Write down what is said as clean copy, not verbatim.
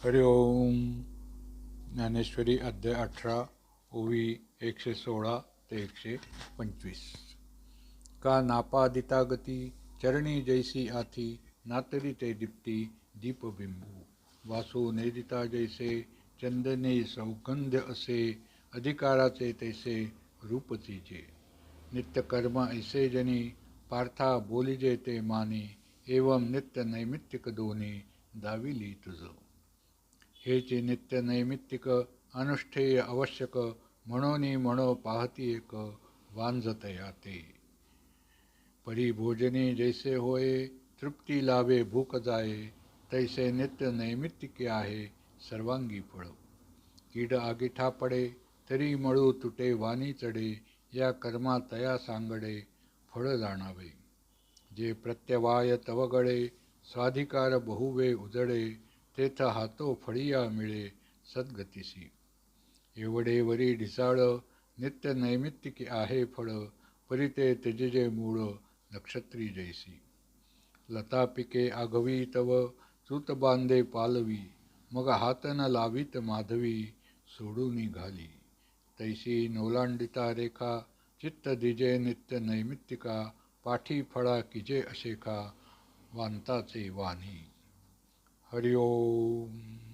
हरि ओम. ज्ञानेश्वरी अध्याय 18 ओवी 116 ते 125. का नापादिता गती चरणी जैसी आथी नातरी ते दीप्ती दीपबिंबू वासू नेदिता जैसे चंदने सौगंध्य असे अधिकाराचे तैसे रूप तिचे नित्य कर्म ऐसे जनी पार्था बोलिजे ते माने एवं नित्य नैमित्तिक दोन्ही दाविली तुझ हेचे नित्य नैमित्तिक अनुष्ठेय आवश्यक म्हणून म्हणो पाहती एक वांझतया ते परिभोजने जैसे होय तृप्ती लाभे भूक जाये तैसे नित्य नैमित्तिके आहे सर्वांगी फळ कीड आगिठा पडे तरी मळू तुटे वाणी चढे या कर्मा तया सांगडे फळ जाणावे जे प्रत्यवाय तवगळे स्वाधिकार बहुवे उजळे तेथ हातो फळिया मिळे सद्गतीसी एवढे वरी ढिसाळ नित्य नैमित्तिके आहे फळ परिते त्यजिजे मूळ नक्षत्री जैसी लता पिके आघवी तव चूत बांधे पालवी मग हात न लावीत माधवी सोडून घाली तैसी नोलांडिता रेखा चित्त दिजे नित्य नैमित्तिका पाठी फळा किजे अशेखा वांताचे वाणी. हरि ओम.